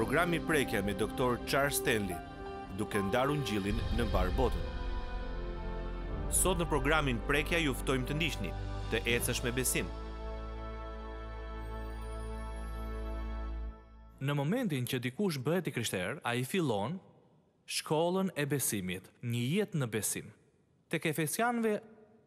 programi Prekja me Dr. Charles Stanley, duke ndarur ngjillin në mbar botën. Sot në programin Prekja ju ftojmë të ndiqni, të ecësh me besim. Në momentin që dikush bëhet i krishterë, ai fillon shkollën e besimit, një jetë në besim. Tek Efesianëve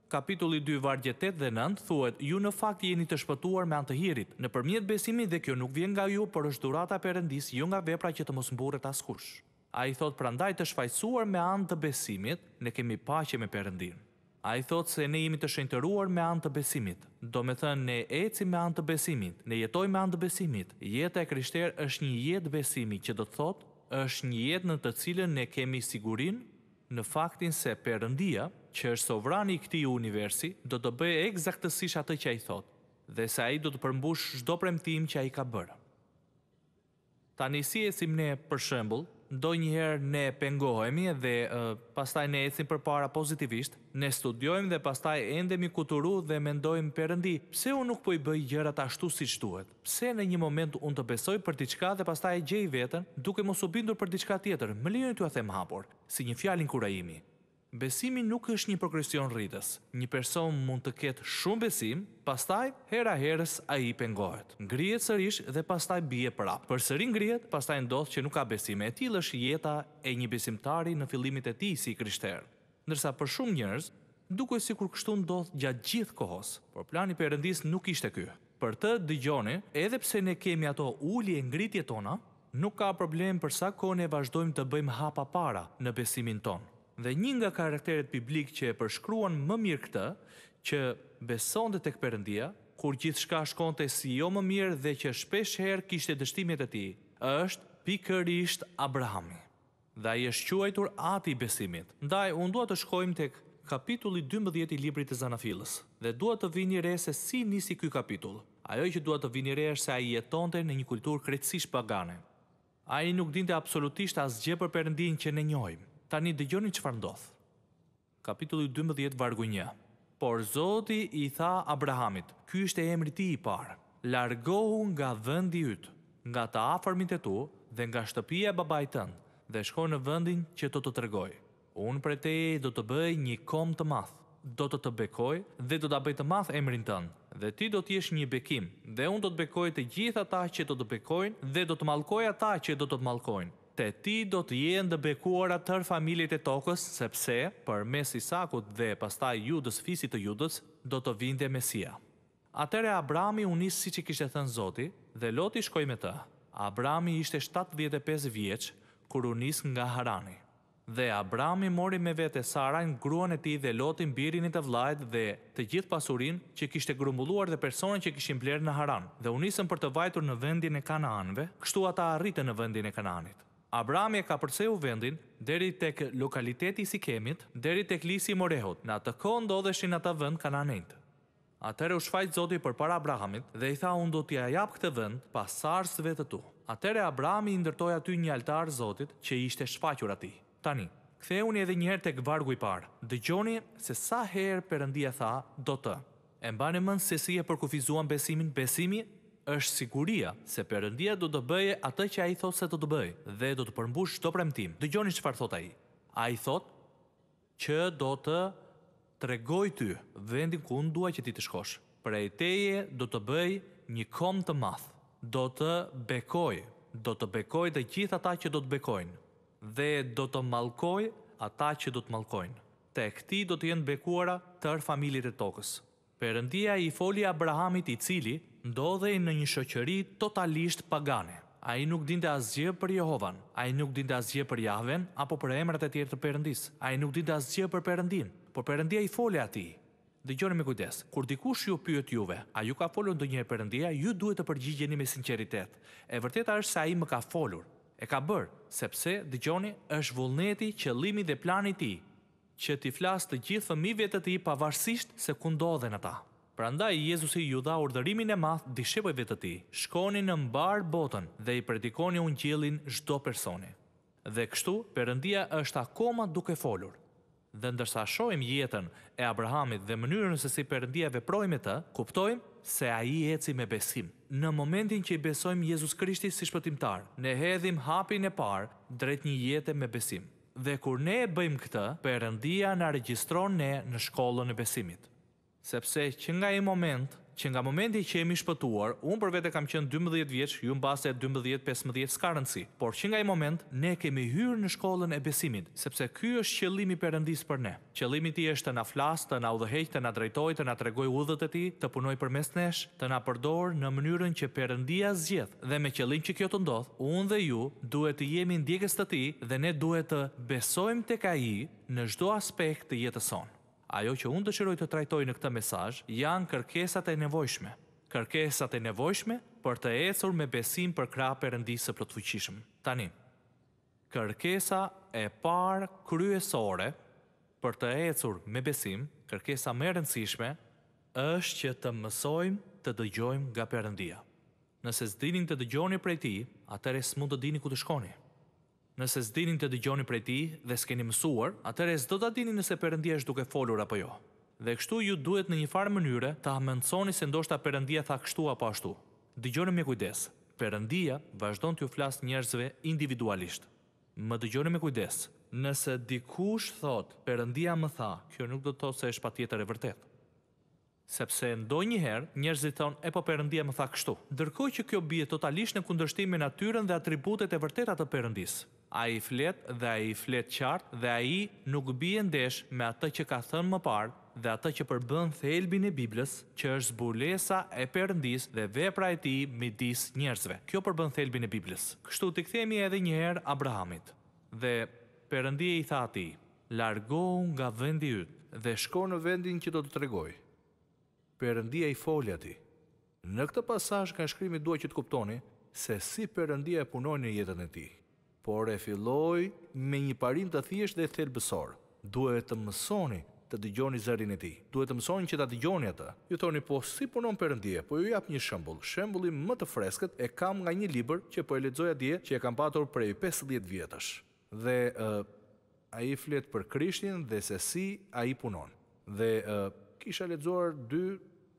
kapitulli 2 vargje 8 dhe 9 thuhet: ju në fakt jeni të shpëtuar me anë të hirit, nëpërmjet besimit, dhe kjo nuk vjen nga ju, por është dhurata e Perëndis, jo nga vepra, që të mos mburret askush. Ai thot: prandaj të shfaqsuar me anë të besimit, ne kemi paqe me Perëndin. Ai thot se ne jemi të shenjtëruar me anë të besimit. Do me thënë, ne ecim me anë të besimit, ne jetojmë me anë të besimit. Jeta e krishterë është një jetë besimi, që do të thot, është një jetë në të cilën ne kemi sigurinë në faktin se Perëndia, që është sovrani i këtij universi, do të bëjë eksaktësisht atë që ai thot, dhe se ai do të përmbush çdo premtim që ai ka bërë. Tani si ecim ne, për shembull, ndonjëherë ne pengohemi dhe pastaj ne ecim përpara pozitivisht, ne studiojmë dhe pastaj endemi kuturu dhe mendojmë: Perëndi, pse unë nuk po i bëj gjërat ashtu siç duhet? Pse në një moment unë të besoj për diçka dhe pastaj e gjej veten duke mos u bindur për diçka tjetër? Më lejoni t'ju a them hapur, si një fjalë inkurajimi. Besimi nuk është një progresion rritës. Një person mund të ketë shumë besim, pastaj hera herës ai pengohet. Ngrihet sërish dhe pastaj bie prapë. Përsëri ngrihet, pastaj ndodh që nuk ka besim. E tillë është jeta e një besimtari në fillimit e tij si krishter. Ndërsa për shumë njerëz, duket sikur kështu ndodh gjatë gjithë kohës, por plani i Perëndis nuk ishte ky. Për të dëgjoni, edhe pse ne kemi ato ulje e ngritje tona, nuk ka problem për sa kohë ne vazhdojmë të bëjmë hapa para në besimin ton. Dhe një nga karakteret biblik që e përshkruan më mirë këtë, që besonte tek Perëndia, kur gjithçka shkonte si jo më mirë dhe që shpesh herë kishte dështimet e tij, është pikërisht Abrahami. Dhe ai është quajtur ati i besimit. Ndaj, unë dua të shkojmë tek kapitulli 12 i librit të Zanafilës, dhe dua të vini re se si nisi ky kapitull. Ajo që dua të vini re është se ai jetonte në një kulturë krejtësisht pagane. Ai nuk dinte absolutisht asgjë për Perëndin që ne njohim. Tani dëgjoni çfarë ndodh. Kapitulli 12 vargu 1. Por Zoti i tha Abrahamit, ky është emri i tij i parë: largohu nga vendi yt, nga të afërmit e tu dhe nga shtëpia e babait tënd, dhe shko në vendin që do të tregoj. Unë prej teje do të bëj një kom të madh, do të bekoj dhe do ta bëj të madh emrin tënd, dhe ti do të jesh një bekim, dhe unë do të bekoj të gjithë ata që do të bekojnë dhe do të mallkoj ata që do të mallkojnë. Te ti do të jenë të bekuara tërë familjet e tokës, sepse përmes Isakut dhe pastaj Judës, fisit të Judës, do të vinte Mesia. Atëre Abrami u nis siç i kishte thënë Zoti, dhe Loti shkoi me të. Abrami ishte 75 vjeç kur u nis nga Harani. Dhe Abrami mori me vete Sarajn, gruan e tij, dhe Lotin, birin e të vllajt, dhe të gjithë pasurinë që kishte grumbulluar dhe personat që kishin blerë në Haran, dhe u nisën për të vajtur në vendin e Kanaanëve. Kështu ata arritën në vendin e Kanaanit. Abrami e ka përceu vendin deri tek lokaliteti i Sikemit, deri tek lisi i Morehut. Në atë kohë ndodheshin ata vend kananejt. Atëre u shfaq Zoti përpara Abrahamit dhe i tha: unë do t'ia jap këtë vend pasardhësve të tu. Atëre Abrami i ndërtoi aty një altar Zotit që i ishte shfaqur atij. Tani, ktheuni edhe një herë tek vargu i parë. Dëgjoni se sa herë Perëndia tha do të. E mbani mend se si e përkufizuan besimin. Besimi është siguria se Perëndia do të bëjë atë që ai thotë se do të bëjë dhe do të përmbush çdo premtim. Dëgjoni çfarë thot ai. Ai thot që do të tregoj ty vendin ku unë dua që ti të shkosh. Prej teje do të bëj një kom të madh. Do të bekoj të gjithë ata që do të bekojnë, dhe do të mallkoj ata që do të mallkojnë. Tek ti do të jenë bekuara tërë familjet e tokës. Perëndia i foli Abrahamit, i cili ndodhej në një shoqëri totalisht pagane. Ai nuk dinte asgjë për Jehovan, ai nuk dinte asgjë për Jahven apo për emrat e tjerë të Perëndis. Ai nuk dinte asgjë për Perëndin, por Perëndia i foli atij. Dëgjoni me kujdes. Kur dikush ju pyet juve, a ju ka folur ndonjëherë Perëndia, ju duhet të përgjigjeni me sinqeritet. E vërteta është se ai më ka folur. E ka bërë, sepse dëgjoni, është vullneti, qëllimi dhe plani i tij që t'i flas të gjithë fëmijëve të tij pavarësisht se ku ndodhen ata. Prandaj Jezusi ju dha urdhërimin e madh dishepujve të tij: shkoni në mbar botën dhe i predikoni ungjillin çdo personi. Dhe kështu Perëndia është akoma duke folur. Dhe ndërsa shohim jetën e Abrahamit dhe mënyrën se si Perëndia veproi me të, kuptojmë se ai eci me besim. Në momentin që i besojmë Jezus Krishti si shpëtimtar, ne hedhim hapin e parë drejt një jete me besim. Dhe kur ne e bëjmë këtë, Perëndia na regjistron ne në shkollën e besimit. Sepse që nga momenti që jemi shpëtuar, unë për vete kam qenë 12 vjeç, ju mbase 12-15 s'ka rëndësi, por që nga i moment ne kemi hyrë në shkollën e besimit, sepse ky është qëllimi Perëndis për ne. Qëllimi i tij është të na flas, të na udhëheq, të na drejtojë, të na tregojë udhët e tij, të punojë përmes nesh, të na përdorë në mënyrën që Perëndia zgjedh. Dhe me qëllim që kjo të ndodh, unë dhe ju duhet të jemi ndjekës të tij dhe ne duhet të besojmë tek ai në çdo aspekt të jetës sonë. Ajo që unë dëshiroj të trajtoj në këtë mesazh janë kërkesat e nevojshme. Kërkesat e nevojshme për të ecur me besim për krah Perëndisë së plotfuqishëm. Tani, kërkesa e parë kryesore për të ecur me besim, kërkesa më e rëndësishme, është që të mësojmë të dëgjojmë nga Perëndia. Nëse s'dinin të dëgjoni prej tij, atëherë s'mund të dini ku të shkoni. Nëse s'dinin të dëgjoni prej tij dhe s'keni mësuar, atëherë s'do ta dini nëse Perëndia është duke folur apo jo. Dhe kështu ju duhet në një farë mënyre ta mençoni se ndoshta Perëndia tha kështu apo ashtu. Dëgjoni me kujdes. Perëndia vazhdon t'ju flas njerëzve individualisht. Më dëgjoni me kujdes. Nëse dikush thot, Perëndia më tha, kjo nuk do të thotë se është patjetër e vërtetë. Sepse ndonjëherë njerëzit thonë, po Perëndia më tha kështu. Ndërkohë që kjo bie totalisht në kundërshtim me natyrën dhe atributet e vërteta të Perëndisë. Ai flet dhe ai flet qartë dhe ai nuk bie ndesh me atë që ka thënë më parë dhe atë që përbën thelbin e Biblës, që është zbulesa e Perëndisë dhe vepra e tij midis njerëzve. Kjo përbën thelbin e Biblës. Kështu t'i kthehemi edhe një herë Abrahamit. Dhe Perëndia i tha atij, largohu nga vendi yt dhe shko në vendin që do të tregoj. Perëndia i foli atij. Në këtë pasazh nga shkrimi dua që të kuptoni se si Perëndia e punoi në jetën e tij. Por e filloi me një parim të thjeshtë dhe thelbësor. Duhet të mësoni të dëgjoni zërin e tij. Duhet të mësoni që ta dëgjoni atë. Ju thoni, po si punon Perëndia? Po ju jap një shembull. Shembulli më të freskët e kam nga një libër që po e lexoj atje, që e kam patur prej 50 vjetësh. Dhe ai flet për Krishtin dhe se si ai punon. Dhe kisha lexuar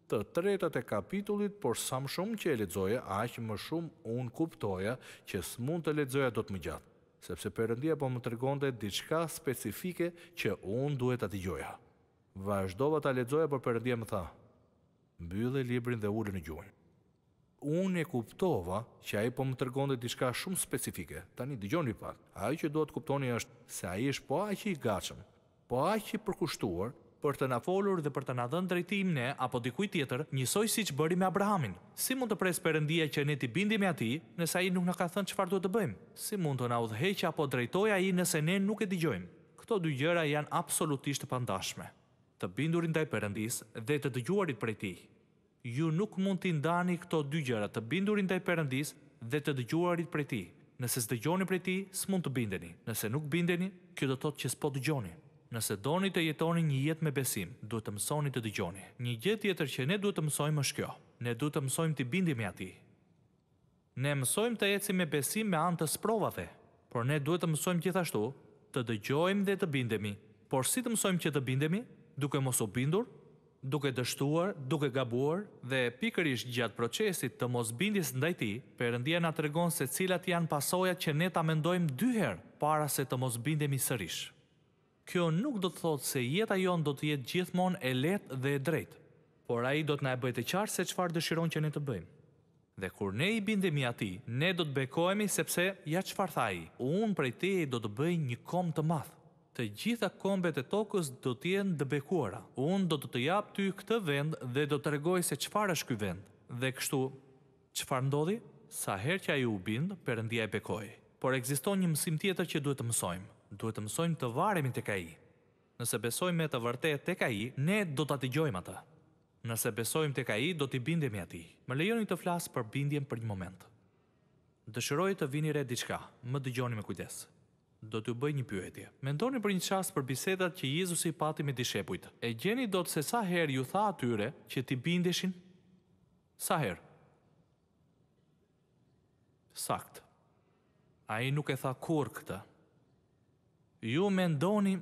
2/3 e kapitullit, por sa më shumë që e lexoja, aq më shumë unë kuptoja që s'mund të lexoja dot më gjatë, sepse Perëndia po më tregonte diçka specifike që unë duhet ta dëgjoja. Vazhdova ta lexoja, por Perëndia më tha, mbyllë librin dhe ule në gjuhën. Unë e kuptova që ai po më tregonte diçka shumë specifike. Tani dëgjoni pak. Ajo që duhet kuptoni është se ai është po aq i gatshëm, po aq i përkushtuar për të na folur dhe për të na dhënë drejtim ne apo dikujt tjetër, njësoj siç bëri me Abrahamin. Si mund të pres Perëndia që ne t'i bindemi atij nëse ai nuk na ka thënë çfarë duhet të bëjmë? Si mund të na udhëheqë apo drejtojë ai nëse ne nuk e dëgjojmë? Këto dy gjëra janë absolutisht të pandashme. Të bindurin ndaj Perëndisë dhe të dëgjuarit prej tij. Ju nuk mund t'i ndani këto dy gjëra, të bindurin ndaj Perëndisë dhe të dëgjuarit prej tij. Nëse s'dëgjoni prej tij, s'mund të bindeni. Nëse nuk bindeni, kjo do të thotë që s'po dëgjoni. Nëse doni të jetoni një jetë me besim, duhet të mësoni të dëgjoni. Një gjë tjetër që ne duhet të mësojmë është kjo. Ne duhet të mësojmë të bindemi atij. Ne mësojmë të ecim me besim me anë të sprovave, por ne duhet të mësojmë gjithashtu të dëgjojmë dhe të bindemi. Por si të mësojmë që të bindemi? Duke mos u bindur, duke dështuar, duke gabuar dhe pikërisht gjatë procesit të mosbindjes ndaj tij, Perëndia na tregon se cilat janë pasojat që ne ta mendojmë 2 herë para se të mos bindemi sërish. Kjo nuk do të thotë se jeta jonë do të jetë gjithmonë e lehtë dhe e drejtë, por ai do të na e bëjë të qartë se çfarë dëshiron që ne të bëjmë. Dhe kur ne i bindemi atij, ne do të bekohemi sepse ja çfarë tha ai, unë prej teje do të bëj një kom të madh. Të gjitha kombet e tokës do të jenë të bekuara. Unë do të të jap ty këtë vend dhe do të tregoj se çfarë është ky vend. Dhe kështu, çfarë ndodhi? Sa herë që ai u bind, Perëndia e bekoi. Por ekziston një mësim tjetër që duhet të mësojmë. Duhet të mësojmë të varemi tek ai. Nëse besojmë me të vërtetë tek ai, ne do ta dëgjojmë atë. Nëse besojmë tek ai, do t'i bindemi atij. Më lejoni të flas për bindjen për një moment. Dëshiroj të vini re diçka, më dëgjoni me kujdes. Do t'ju bëj një pyetje. Mendoni për një çast për bisedat që Jezusi pati me dishepujt. E gjeni dot se sa herë ju tha atyre që t'i bindeshin? Sa herë? Sakt. Ai nuk e tha kur këtë. Ju mendoni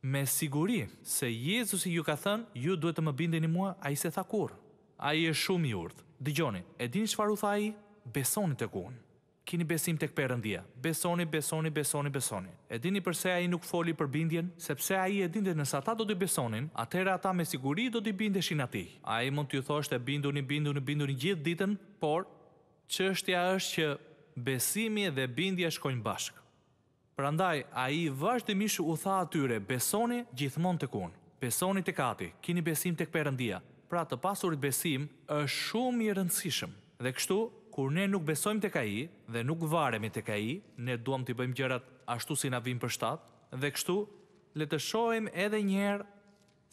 me siguri se Jezusi ju ka thënë, ju duhet të më bindeni mua, ai se tha kur. Ai është shumë i urtë. Dëgjoni, e dini çfarë u tha ai? Besoni tek unë. Kini besim tek Perëndia. Besoni. E dini pse ai nuk foli për bindjen? Sepse ai e dinte nëse ata do t'i besonin, atëherë ata me siguri do t'i bindeshin atij. Ai mund t'ju thoshte binduni gjithë ditën, por çështja është që besimi dhe bindja shkojnë bashkë. Prandaj ai vazhdimisht u tha atyre, besoni gjithmonë tek unë. Besoni tek Ati, kini besim tek Perëndia. Pra të pasurit besim është shumë i rëndësishëm. Dhe kështu, kur ne nuk besojmë tek ai dhe nuk varemi tek ai, ne duam t'i bëjmë gjërat ashtu si na vijnë për shtat, dhe kështu le të shohim edhe një herë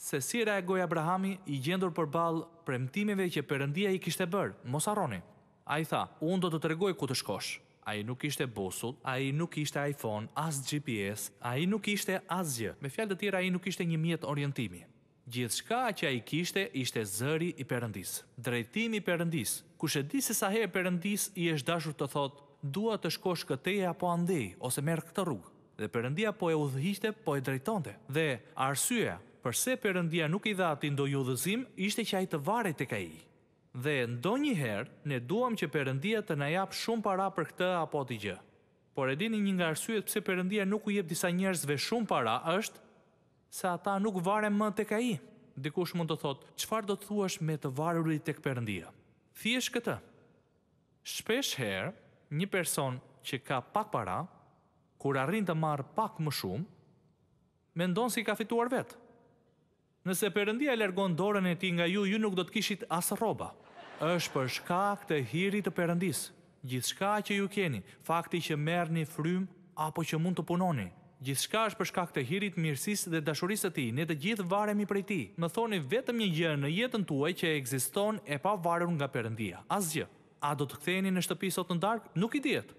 se si reagoi Abrahami i gjendur përballë premtimeve që Perëndia i kishte bërë. Mos harroni. Ai tha, unë do të tregoj ku të shkosh. Ai nuk ishte busull, ai nuk ishte iPhone, as GPS, ai nuk ishte asgjë. Me fjalë të tjera, ai nuk ishte një mjet orientimi. Gjithçka që ai kishte ishte zëri i Perëndisë, drejtimi i Perëndisë. Kush e di se sa herë Perëndis i është dashur të thotë, dua të shkosh këtej apo andej, ose merr këtë rrugë. Dhe Perëndia po e udhëhiqte, po e drejtonte. Dhe arsyeja pse Perëndia nuk i dha atij ndonjë udhëzim ishte që ai të varej tek ai. Dhe ndonjëherë ne duam që Perëndia të na jap shumë para për këtë apo atë gjë. Por e dini një nga arsyet pse Perëndia nuk u jep disa njerëzve shumë para është se ata nuk varen më tek ai. Dikush mund të thotë, çfarë do të thuash me të varurit tek Perëndia? Thjesht këtë. Shpesh herë, një person që ka pak para, kur arrin të marrë pak më shumë, mendon si ka fituar vetë. Nëse Perëndia e largon dorën e tij nga ju nuk do të kishit as rroba. Është për shkak të hirit të Perëndisë. Gjithçka që ju keni, fakti që merrni frymë apo që mund të punoni, gjithçka është për shkak të hirit, mirësisë dhe dashurisë së tij. Ne të gjithë varemi prej tij. Më thoni vetëm një gjë në jetën tuaj që ekziston e pa varur nga Perëndia. Asgjë. A do të ktheheni në shtëpi sot në darkë? Nuk i diet.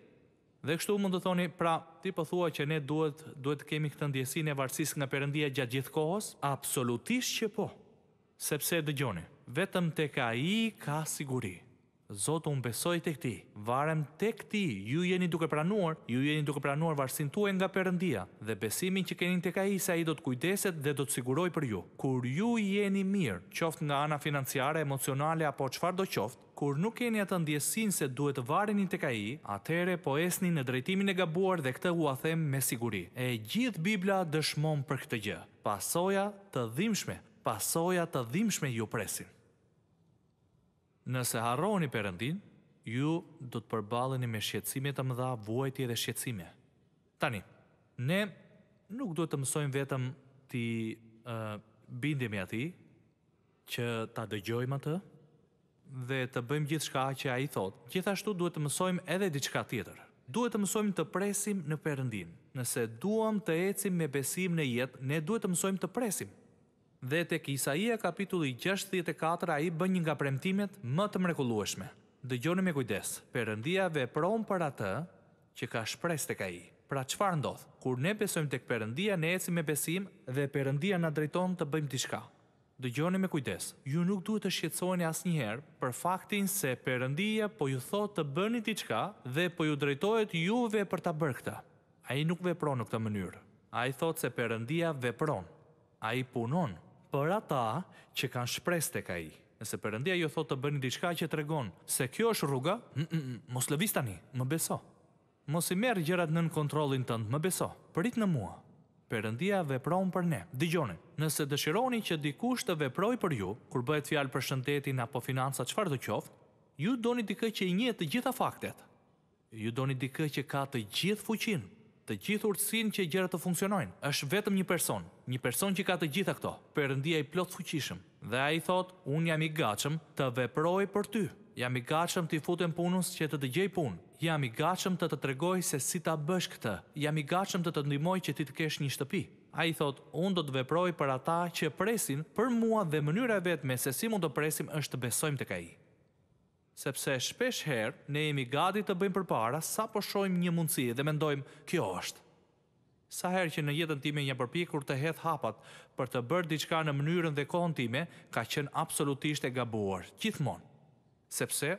Dhe kështu mund të thoni, pra, ti po thua që ne duhet të kemi këtë ndjesinë e varësisë nga Perëndia gjatë gjithë kohës? Absolutisht që po. Sepse dëgjoni, vetëm tek ai ka siguri. Zotë, unë besoj tek ti, varem tek ti, ju jeni duke pranuar varësinë tuaj nga Perëndia dhe besimin që keni tek ai se ai do të kujdeset dhe do të siguroj për ju. Kur ju jeni mirë, qoftë nga ana financiare, emocionale apo çfarë do qoftë, kur nuk keni atë ndjesinë se duhet të vareni tek ai, atëherë po esni në drejtimin e gabuar dhe këtë u them me siguri. E gjithë Bibla dëshmon për këtë gjë. Pasoja të dhimbshme ju presin. Nëse harroni Perëndin, ju do të përballeni me shqetësime të mëdha, vuajtje dhe shqetësime. Tani, ne nuk duhet të mësojmë vetëm të bindemi atij, që ta dëgjojmë atë dhe të bëjmë gjithçka që ai thotë. Gjithashtu duhet të mësojmë edhe diçka tjetër. Duhet të mësojmë të presim në Perëndin. Nëse duam të ecim me besim në jetë, ne duhet të mësojmë të presim. Dhe tek Isaia kapitulli 64 ai bën një nga premtimet më të mrekullueshme. Dëgjoni me kujdes. Perëndia vepron për atë që ka shpresë tek ai. Pra çfarë ndodh? Kur ne besojmë tek Perëndia, ne ecim me besim dhe Perëndia na drejton të bëjmë diçka. Dëgjoni me kujdes. Ju nuk duhet të shqetësoheni asnjëherë për faktin se Perëndia po ju thotë të bëni diçka dhe po ju drejtohet juve për ta bërë këtë. Ai nuk vepron në këtë mënyrë. Ai thotë se Perëndia vepron. Ai punon për ata që kanë shpresë tek ai. Nëse Perëndia ju thotë të bëni diçka që tregon se kjo është rruga, mos lëviz tani, më beso. Mos i merr gjërat nën kontrollin tënd, më beso. Prit në mua. Perëndia vepron për ne. Dëgjoni, nëse dëshironi që dikush të veprojë për ju, kur bëhet fjalë për shëndetin apo financa, çfarë do qoftë, ju doni dikë që i njeh të gjitha faktet. Ju doni dikë që ka të gjithë fuqinë, të gjithë urtësinë që gjërat të funksionojnë. Është vetëm një person që ka të gjitha këto. Perëndia i plot fuqishëm. Dhe ai thotë, unë jam i gatshëm të veproj për ty. Jam i gatshëm të i futem punës që të dëgjoj punë. Jam i gatshëm të tregoj se si ta bësh këtë. Jam i gatshëm të ndihmoj që ti të kesh një shtëpi. Ai thotë, unë do të veproj për ata që presin për mua dhe mënyra vetme se si mund të presim është të besojmë tek ai. Sepse shpesh herë ne jemi gati të bëjmë përpara sa po shohim një mundësi dhe mendojmë, kjo është. Sa herë që në jetën time jam përpjekur të hedh hapat për të bërë diçka në mënyrën dhe kohën time, ka qenë absolutisht e gabuar, gjithmonë. Sepse,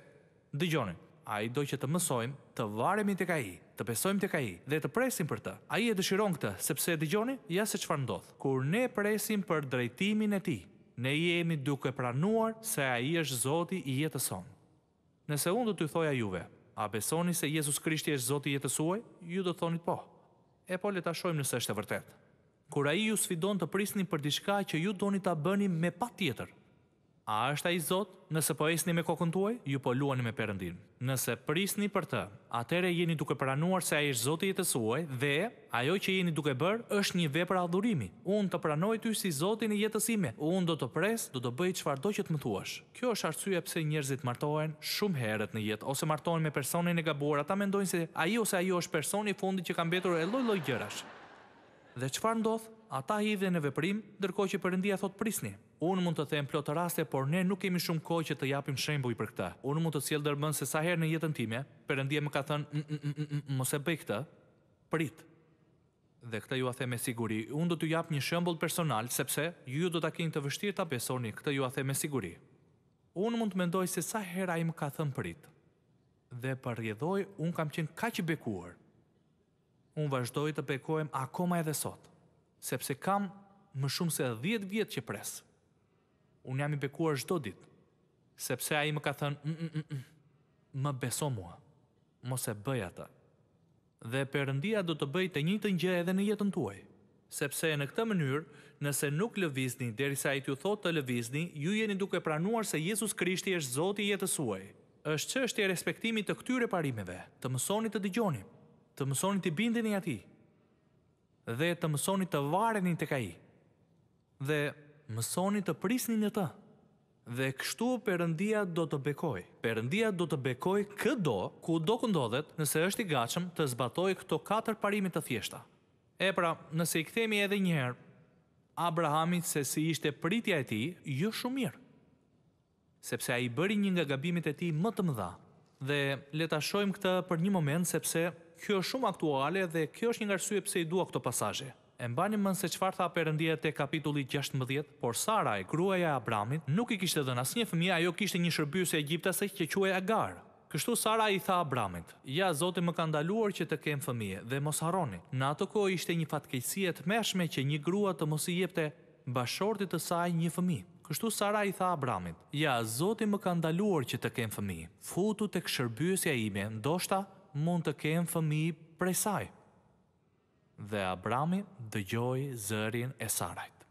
dëgjoni, ai do që të mësojmë, të varemi tek ai, të besojmë tek ai dhe të presim për të. Ai e dëshiron këtë, sepse dëgjoni, ja se çfarë ndodh. Kur ne presim për drejtimin e tij, Ne jemi duke pranuar se ai është Zoti I jetës sonë. Nëse unë do t'ju thoja juve, a besoni se Jezus Krishti është Zoti I jetës suaj? Ju do thonit po. E po le ta shohim nëse është e vërtet. Kur ai ju sfidon të prisni për diçka që ju doni ta bëni me patjetër, a është ai Zot? Nëse po esni me kokën tuaj, ju po luani me Perëndin. Nëse prisni për të, atëherë jeni duke pranuar se ai është Zoti I jetës suaj dhe ajo që jeni duke bërë është një vepër adhurimi. Unë të pranoj ty si Zotin E jetës ime. Unë do të pres, do të bëj çfarëdo që të më thuash. Kjo është arsyeja pse njerëzit martohen shumë herët në jetë ose martohen me personin e gabuar. Ata mendojnë se ai ose ajo është personi I fundit që ka mbetur e lloj-lloj gjërash. Dhe çfarë ndodh? Ata hidhen në veprim, ndërkohë që Perëndia thot prisni. Unë mund të them plot raste, por ne nuk kemi shumë kohë që të japim shembuj për këtë. Unë mund të sjell dërmën se sa herë në jetën time, Perëndia më ka thënë, mos e bëj këtë, prit. Dhe këtë ju a them me siguri. Unë do t'ju jap një shembull personal, sepse ju do ta keni të vështirë ta besoni, këtë ju a them me siguri. Unë mund të mendoj se sa herë ai më ka thënë prit. Dhe për rrjedhoj, unë kam qenë kaq I bekuar. Unë vazhdoj të bekohem akoma edhe sot, sepse kam më shumë se 10 vjet që pres. Unë jam I bekuar çdo ditë, sepse ai më ka thënë, më beso mua, mos e bëj atë. Dhe Perëndia do të bëjë të njëjtën gjë edhe në jetën tuaj, sepse në këtë mënyrë, nëse nuk lëvizni derisa ai t'ju thotë të lëvizni, ju jeni duke pranuar se Jezus Krishti është Zoti I jetës suaj. Është çështje e respektimit të këtyre parimeve, të mësoni të dëgjoni, të mësoni të bindeni atij, dhe të mësoni të vareni tek ai, dhe mësoni të prisni në të. Dhe kështu Perëndia do të bekoj. Perëndia do të bekoj kudo ku ndodhet, nëse është I gatshëm të zbatojë këto 4 parime të thjeshta. E pra, nëse I kthemi edhe një herë Abrahamit se si ishte pritja e tij, jo shumë mirë. Sepse ai bëri një nga gabimet e tij më të mëdha. Dhe le ta shohim këtë për një moment sepse kjo është shumë aktuale dhe kjo është një nga arsyet pse I dua këto pasazhe. E mbani mend se çfarë tha Perëndia te kapitulli 16, por Sarai, gruaja e Abramit, nuk I kishte dhënë asnjë fëmijë, ajo kishte një shërbyese egjiptase që quhej Agar. Kështu Sara I tha Abramit, ja Zoti më ka ndaluar që të kem fëmijë dhe mos harroni. Në atë kohë ishte një fatkeqësi e tmerrshme që një grua të mos I jepte bashortit të saj një fëmijë. Kështu Sara I tha Abramit, ja Zoti më ka ndaluar që të kem fëmijë. Futu tek shërbyesja ime, ndoshta mund të kem fëmijë prej saj. Dhe Abrami dëgjoi zërin e Sarajt.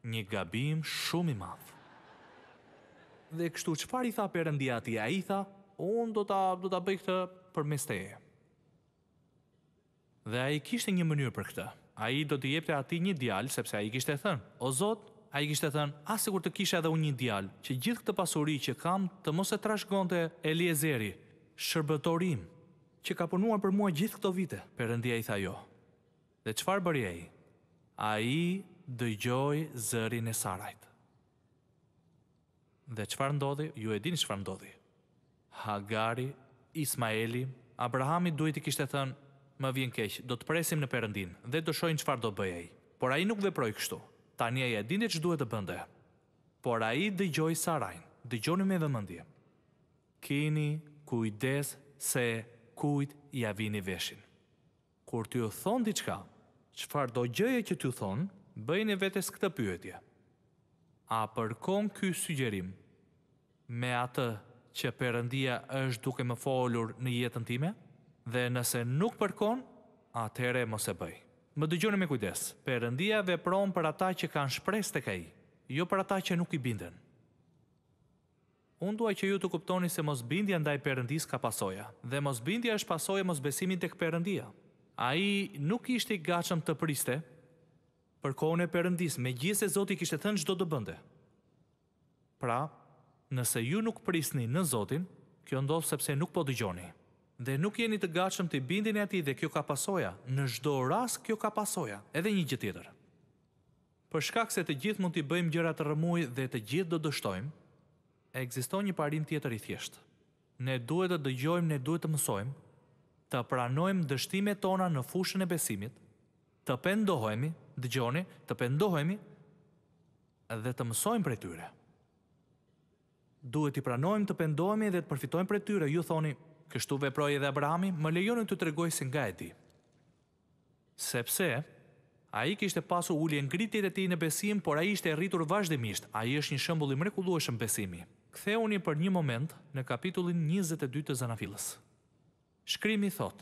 Një gabim shumë I madh. Dhe kështu çfarë I tha Perëndia atij? Ai tha, unë do ta bëj këtë përmes teje. Dhe ai kishte një mënyrë për këtë. Ai do t'i jepte atij një djalë sepse ai kishte thënë, o Zot, ai kishte thënë, as sikur të kisha edhe unë një djalë, që gjithë këtë pasuri që kam të mos e trashëgonte Eliezeri, shërbëtori im, që ka punuar për mua gjithë këto vite. Perëndia I tha jo. Dhe çfarë bëri ai? Ai dëgjoi zërin e Sarajt. Dhe çfarë ndodhi? Ju e dini çfarë ndodhi. Hagari, Ismaeli, Abrahami duhet I kishte thënë, më vjen keq, do të presim në Perëndin dhe do shohim çfarë do bëj ai. Por ai nuk veproi kështu. Tani ai e dinte ç'duhet të bënte. Por ai dëgjoi Sarajn. Dëgjoni me vëmendje. Keni kujdes se kujt ja vini veshin. Kur t'ju thon diçka, çfarë do gjëje që t'ju thon, bëjeni vetes këtë pyetje. A përkon ky sugjerim me atë që Perëndia është duke më folur në jetën time? Dhe nëse nuk përkon, atëherë mos e bëj. Më dëgjoni me kujdes. Perëndia vepron për ata që kanë shpresë tek ai, jo për ata që nuk I binden. Unë dua që ju të kuptoni se mosbindja ndaj Perëndisë ka pasoja, dhe mosbindja është pasojë e mosbesimit tek Perëndia. Ai nuk ishte I gatshëm të priste për kohën e Perëndisë, megjithëse Zoti kishte thënë ç'do të bënte. Pra, nëse ju nuk prisni në Zotin, kjo ndodh sepse nuk po dëgjoni. Dhe nuk jeni të gatshëm të bindeni atij dhe kjo ka pasoja. Në çdo rast kjo ka pasoja. Edhe një gjë tjetër. Për shkak se të gjithë mund t'i bëjmë gjëra të rëmuj dhe të gjithë do dështojmë, ekziston një parim tjetër I thjeshtë. Ne duhet të dëgjojmë, ne duhet të mësojmë, të pranojmë dështimet tona në fushën e besimit, të pendohemi, dëgjoni, të pendohemi dhe të mësojmë prej tyre. Duhet I pranojmë, të pendohemi dhe të përfitojmë prej tyre. Ju thoni, kështu veproi edhe Abrahami, më lejoni të tregoj se nga e di. Sepse Ai kishte pasur ulje ngritjet e tij në besim, por ai ishte rritur vazhdimisht. Ai është një shembull i mrekullueshëm besimi. Ktheuni për një moment në kapitullin 22 të Zanafillës. Shkrimi thot: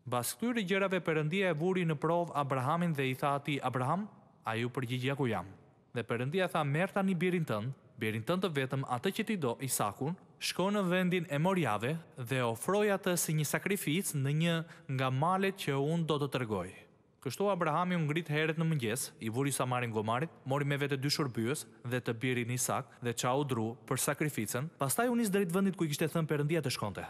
Mbas këtyre gjërave Perëndia e vuri në provë Abrahamin dhe i tha atij: Abraham, ai u përgjigja ku jam. Dhe Perëndia tha: merr tani birin tënd të vetëm, atë që ti do, Isakun, shko në vendin e Moriave dhe ofroj atë si një sakrificë në një nga malet që unë do të tregoj. Kështu Abrahami u ngrit herët në mëngjes, i vuri samarin gomarit, mori me vete 2 shërbyes dhe të birin Isak dhe çau dru për sakrificën, pastaj u nis drejt vendit ku i kishte thënë Perëndia të shkonte.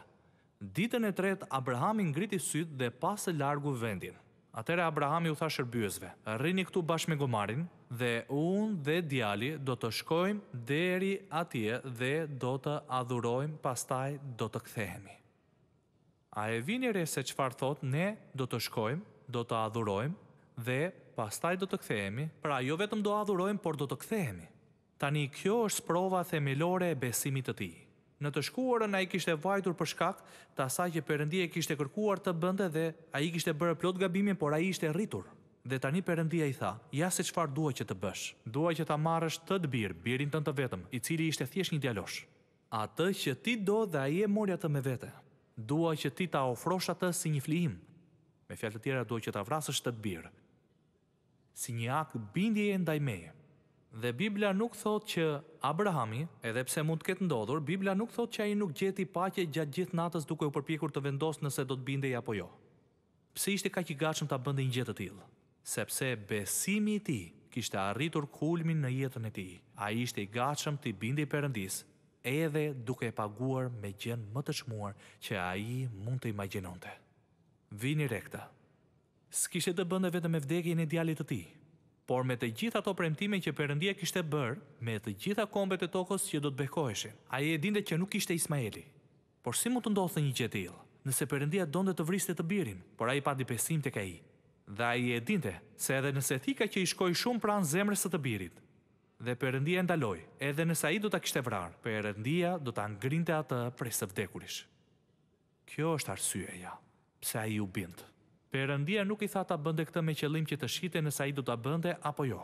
Ditën e tretë Abrahami ngriti syt dhe pa së largu vendin. Atëherë Abrahami u tha shërbyesve: rrini këtu bashkë me gomarin dhe unë dhe djali do të shkojmë deri atje dhe do të adhurojmë, pastaj do të kthehemi. A e vini re se çfarë thot? Ne do të shkojmë, do të adhurojmë dhe pastaj do të kthehemi. Pra jo vetëm do adhurojmë, por do të kthehemi. Tani kjo është prova themelore e besimit të tij. Në të shkuarën ai kishte vajtur për shkak të asaj që Perëndia kishte kërkuar të bënte dhe ai kishte bërë plot gabimin, por ai ishte rritur. Dhe tani Perëndia i tha: ja se çfarë dua që të bësh. Dua që ta marrësh të birin tënd të vetëm, i cili ishte thjesht një djalosh. Atë që ti do dhe ai e mori atë me vete. Dua që ti ta ofrosh atë si një flijim. Me fjalë të tjera, dua që ta vrasësh të bir, si një akt bindjeje ndaj meje. Dhe Biblia nuk thot që Abrahami, edhe pse mund të ketë ndodhur, Biblia nuk thot që ai nuk gjeti paqe gjatë gjithë natës duke u përpjekur të vendosë nëse do të bindej apo jo. Pse ishte kaq i gatshëm ta bënte një gjë të tillë? Sepse besimi i tij kishte arritur kulmin në jetën e tij. Ai ishte i gatshëm të bindej Perëndisë, edhe duke e paguar me gjën më të çmuar që ai mund të imagjinonte. Vini rekta. S'kishte të bënte vetëm me vdekjen e djalit të tij, por me të gjitha ato premtime që Perëndia kishte bërë, me të gjitha kombet e tokës që do të bekoheshin. Ai e dinte që nuk ishte Ismaeli. Por si mund të ndodhte një gjë e tillë? Nëse Perëndia donte të vriste të birin, por ai pati besim tek ai. Dhe ai e dinte se edhe nëse thika që i shkoi shumë pranë zemrës së të birit, dhe Perëndia e ndaloi, edhe nëse ai do ta kishte vrarë, Perëndia do ta ngrinte atë prej së vdekurish. Kjo është arsyeja pse ai u bind. Perëndia nuk i tha ta bënte këtë me qëllim që të shite nëse ai do ta bënte apo jo.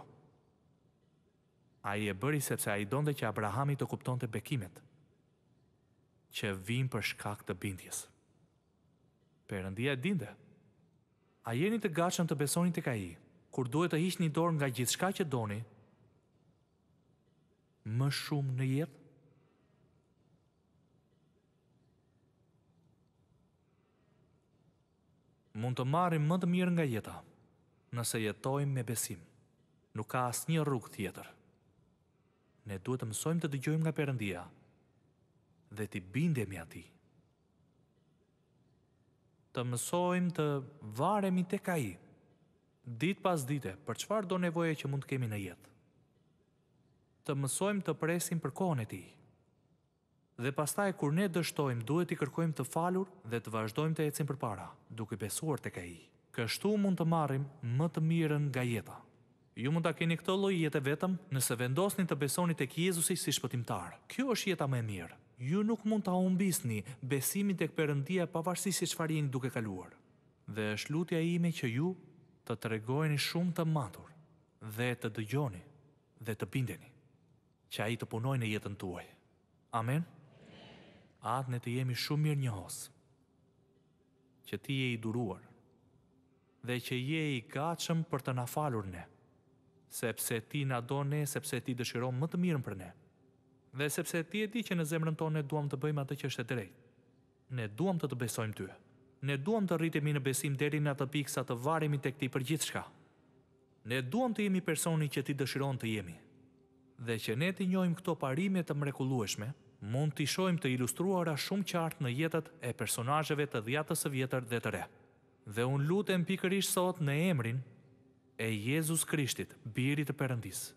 Ai e bëri sepse ai donte që Abrahami të kuptonte bekimet që vijnë për shkak të bindjes. Perëndia e dinte. A jeni të gatshëm të besoni tek ai kur duhet të hiqni dorë nga gjithçka që doni më shumë në jetë? Mund të marrim më të mirë nga jeta nëse jetojmë me besim. Nuk ka asnjë rrugë tjetër. Ne duhet të mësojmë të dëgjojmë nga Perëndia dhe të bindemi atij. Të mësojmë të varemi tek ai ditë pas dite për çfarë do nevoje që mund të kemi në jetë. Të mësojmë të presim për kohën e tij. Dhe pastaj kur ne dështojmë, duhet i kërkojmë të falur dhe të vazhdojmë të ecim përpara, duke besuar tek ai. Kështu mund të marrim më të mirën nga jeta. Ju mund ta keni këtë lloj jete vetëm nëse vendosni të besoni tek Jezusi si shpëtimtar. Kjo është jeta më e mirë. Ju nuk mund ta humbisni besimin tek Perëndia pavarësisht se çfarë jeni duke kaluar. Dhe është lutja ime që ju të tregojeni shumë të matur dhe të dëgjoni dhe të bindeni që ai të punojë në jetën tuaj. Amen. Atë ne të jemi shumë mirë njohës, që ti je i duruar, dhe që je i gatshëm për të na falur ne, sepse ti na do ne, sepse ti dëshiron më të mirën për ne, dhe sepse ti e di që në zemrën tonë ne duam të bëjmë atë që është e drejtë. Ne duam të besojmë ty. Ne duam të rritemi në besim deri në atë pikë sa të varemi tek ti për gjithçka. Ne duam të jemi personi që ti dëshiron të jemi. Dhe që ne të njohim këto parime të mrekullueshme, mund t'i shohim të ilustruara shumë qartë në jetët e personazheve të dhjatës së vjetër dhe të re. Dhe unë lutem pikërisht sot në emrin e Jezus Krishtit, Birit të Perëndisë,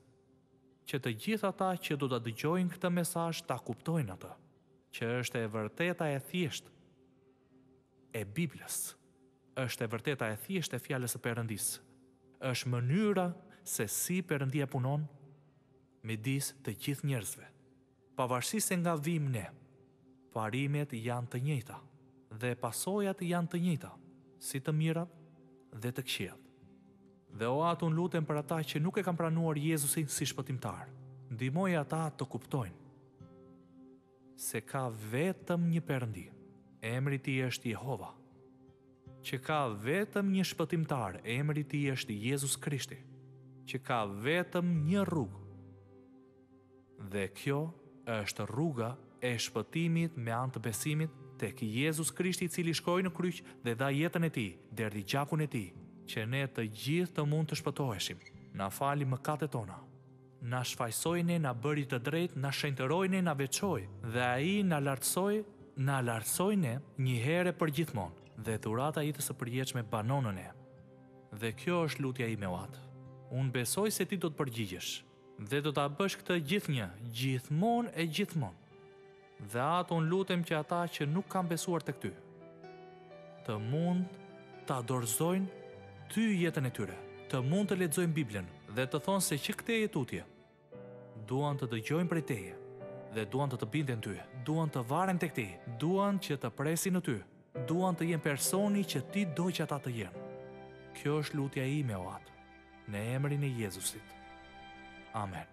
që të gjithë ata që do ta dëgjojnë këtë mesazh ta kuptojnë atë, që është e vërteta e thjeshtë e Biblës, është e vërteta e thjeshtë e fjalës së Perëndisë, është mënyra se si Perëndia punon midis të gjithë njerëzve. Pavarësisht se nga vim ne, parimet janë të njëjta dhe pasojat janë të njëjta, si të mirat dhe të këqijat. Dhe o atë unë lutem për ata që nuk e kanë pranuar Jezusin si shpëtimtar. Ndihmoj ata të kuptojnë se ka vetëm një Perëndi, emri i tij është Jehova, që ka vetëm një shpëtimtar, emri i tij është Jezus Krishti, që ka vetëm një rrugë. Dhe kjo është rruga e shpëtimit me anë të besimit tek Jezus Krishti, i cili shkoi në kryq dhe dha jetën e tij, derdhi gjakun e tij, që ne të gjithë të mund të shpëtoheshim. Na fali mëkatet tona, na shfaqsoi ne, na bëri të drejtë, na shenjtëroi ne, na veçoi, dhe ai na lartësoi ne një herë për gjithmonë, dhe dhurata e jetës së përjetshme banon në ne. Dhe kjo është lutja ime o Atë. Unë besoj se ti do të përgjigjesh dhe do ta bësh këtë gjithmonë e gjithmonë. Dhe Atë unë lutem që ata që nuk kanë besuar tek ty të mund ta dorëzojnë ty jetën e tyre, të mund të lexojnë Biblën dhe të thonë se që këtë jetutje duan të dëgjojnë prej teje dhe duan të binden ty, duan të varen tek ti, duan që të presin në ty, duan të jenë personi që ti do që ata të jenë. Kjo është lutja ime o Atë, në emrin e Jezusit. Amen.